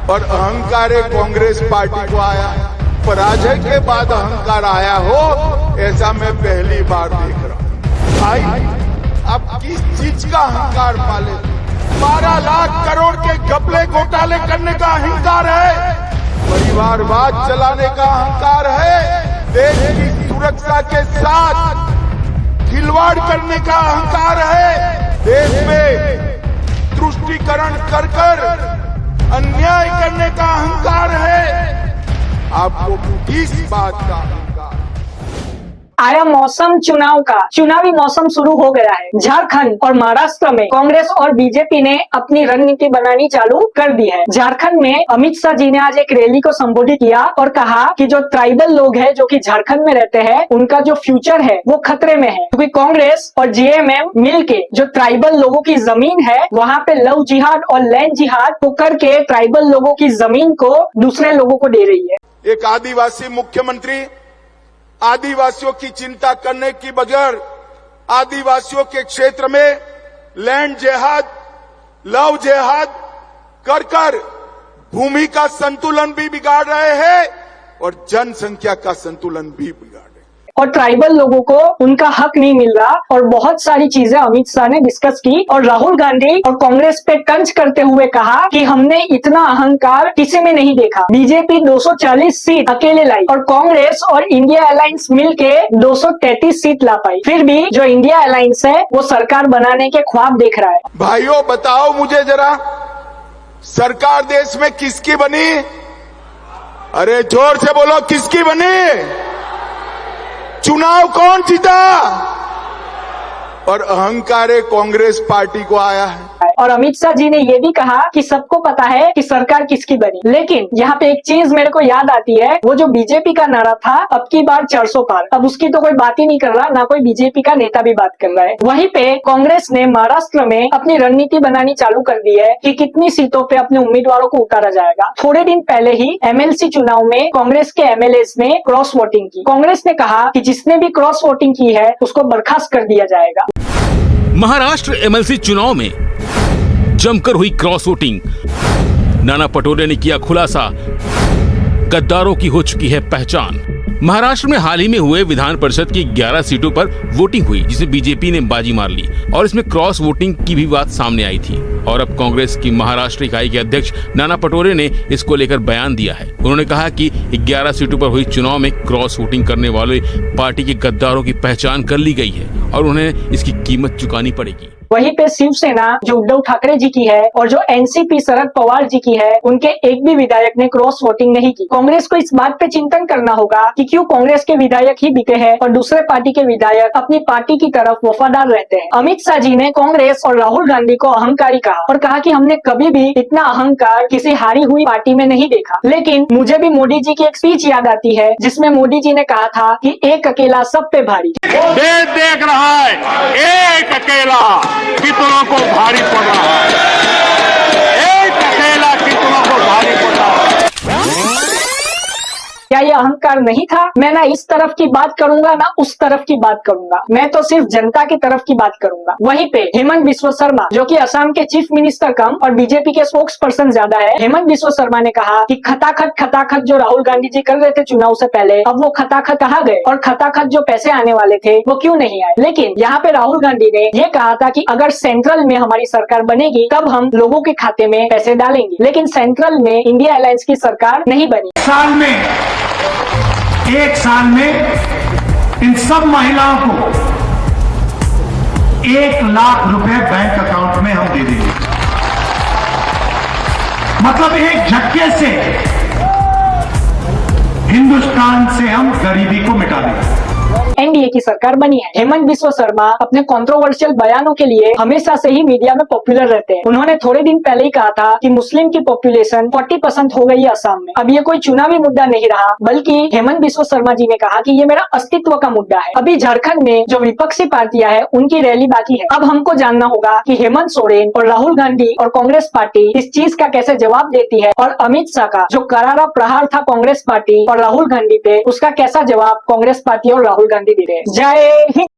और अहंकार कांग्रेस पार्टी को आया। पराजय के बाद अहंकार आया हो, ऐसा मैं पहली बार देख रहा हूं। भाई, अब किस चीज का अहंकार पाले? 12 लाख करोड़ के घपले घोटाले करने का अहंकार है, परिवारवाद चलाने का अहंकार है, देश की सुरक्षा के साथ खिलवाड़ करने का अहंकार है, देश में तुष्टीकरण कर अन्याय करने का अहंकार है। आपको किस बात का अहंकार? आया मौसम चुनाव का। चुनावी मौसम शुरू हो गया है। झारखंड और महाराष्ट्र में कांग्रेस और बीजेपी ने अपनी रणनीति बनानी चालू कर दी है। झारखंड में अमित शाह जी ने आज एक रैली को संबोधित किया और कहा कि जो ट्राइबल लोग हैं जो कि झारखंड में रहते हैं, उनका जो फ्यूचर है वो खतरे में है, क्योंकि कांग्रेस और जेएमएम मिलके जो ट्राइबल लोगों की जमीन है वहाँ पे लव जिहाद और लैंड जिहाद को करके ट्राइबल लोगों की जमीन को दूसरे लोगों को दे रही है। एक आदिवासी मुख्यमंत्री आदिवासियों की चिंता करने की बजाय आदिवासियों के क्षेत्र में लैंड जिहाद, लव जिहाद कर भूमि का संतुलन भी बिगाड़ रहे हैं और जनसंख्या का संतुलन भी बिगाड़ रहे हैं। और ट्राइबल लोगों को उनका हक नहीं मिल रहा और बहुत सारी चीजें अमित शाह ने डिस्कस की और राहुल गांधी और कांग्रेस पे तंज करते हुए कहा कि हमने इतना अहंकार किसी में नहीं देखा। बीजेपी 240 सीट अकेले लाई और कांग्रेस और इंडिया अलायंस मिलके 233 सीट ला पाई। फिर भी जो इंडिया अलायंस है वो सरकार बनाने के ख्वाब देख रहा है। भाइयों, बताओ मुझे जरा, सरकार देश में किसकी बनी? अरे जोर से बोलो, किसकी बनी? चुनाव कौन जीता? और अहंकार कांग्रेस पार्टी को आया है। और अमित शाह जी ने ये भी कहा कि सबको पता है कि सरकार किसकी बनी। लेकिन यहाँ पे एक चीज मेरे को याद आती है, वो जो बीजेपी का नारा था अब की बार 400 पार, अब उसकी तो कोई बात ही नहीं कर रहा, ना कोई बीजेपी का नेता भी बात कर रहा है। वहीं पे कांग्रेस ने महाराष्ट्र में अपनी रणनीति बनानी चालू कर दी है कि कितनी सीटों पे अपने उम्मीदवारों को उतारा जाएगा। थोड़े दिन पहले ही एमएलसी चुनाव में कांग्रेस के एमएलए ने क्रॉस वोटिंग की। कांग्रेस ने कहा कि जिसने भी क्रॉस वोटिंग की है उसको बर्खास्त कर दिया जाएगा। महाराष्ट्र एमएलसी चुनाव में जमकर हुई क्रॉस वोटिंग। नाना पटोले ने किया खुलासा, गद्दारों की हो चुकी है पहचान। महाराष्ट्र में हाल ही में हुए विधान परिषद की 11 सीटों पर वोटिंग हुई, जिसे बीजेपी ने बाजी मार ली और इसमें क्रॉस वोटिंग की भी बात सामने आई थी। और अब कांग्रेस की महाराष्ट्र इकाई के अध्यक्ष नाना पटोले ने इसको लेकर बयान दिया है। उन्होंने कहा कि 11 सीटों पर हुई चुनाव में क्रॉस वोटिंग करने वाले पार्टी के गद्दारों की पहचान कर ली गई है और उन्हें इसकी कीमत चुकानी पड़ेगी। वहीं पे शिवसेना जो उद्धव ठाकरे जी की है और जो एनसीपी शरद पवार जी की है, उनके एक भी विधायक ने क्रॉस वोटिंग नहीं की। कांग्रेस को इस बात पे चिंतन करना होगा कि क्यों कांग्रेस के विधायक ही बिके हैं और दूसरे पार्टी के विधायक अपनी पार्टी की तरफ वफादार रहते हैं। अमित शाह जी ने कांग्रेस और राहुल गांधी को अहंकारी कहा और कहा कि हमने कभी भी इतना अहंकार किसी हारी हुई पार्टी में नहीं देखा। लेकिन मुझे भी मोदी जी की एक स्पीच याद आती है जिसमें मोदी जी ने कहा था कि एक अकेला सब पे भारी। देश देख रहा है एक अकेला कितनों को भारी पड़ रहा है, एक अकेला कितनों को भारी पड़ रहा है। क्या ये अहंकार नहीं था? मैं ना इस तरफ की बात करूंगा ना उस तरफ की बात करूंगा, मैं तो सिर्फ जनता की तरफ की बात करूंगा। वहीं पे हेमंत बिस्वा शर्मा जो कि असम के चीफ मिनिस्टर कम और बीजेपी के स्पोक्स पर्सन ज्यादा है, हेमंत बिस्वा शर्मा ने कहा कि खताखत जो राहुल गांधी जी कर रहे थे चुनाव से पहले, अब वो खताखत कहाँ गए और खताखत जो पैसे आने वाले थे वो क्यों नहीं आए। लेकिन यहाँ पे राहुल गांधी ने ये कहा था कि अगर सेंट्रल में हमारी सरकार बनेगी तब हम लोगों के खाते में पैसे डालेंगे। लेकिन सेंट्रल में इंडिया अलायंस की सरकार नहीं बनी। एक साल में इन सब महिलाओं को 1 लाख रुपए बैंक अकाउंट में हम दे देंगे। मतलब एक झटके से हिंदुस्तान से हम गरीबी को मिटा देंगे। एनडीए की सरकार बनी है। हेमंत बिस्वा शर्मा अपने कंट्रोवर्शियल बयानों के लिए हमेशा से ही मीडिया में पॉपुलर रहते हैं। उन्होंने थोड़े दिन पहले ही कहा था कि मुस्लिम की पॉपुलेशन 40% हो गई है असम में। अब ये कोई चुनावी मुद्दा नहीं रहा, बल्कि हेमंत बिस्वा शर्मा जी ने कहा कि ये मेरा अस्तित्व का मुद्दा है। अभी झारखंड में जो विपक्षी पार्टियां हैं उनकी रैली बाकी है। अब हमको जानना होगा कि हेमंत सोरेन और राहुल गांधी और कांग्रेस पार्टी इस चीज का कैसे जवाब देती है और अमित शाह का जो करारा प्रहार था कांग्रेस पार्टी और राहुल गांधी पे, उसका कैसा जवाब कांग्रेस पार्टी और राहुल गांधी दे रहे हैं। जय हिंद।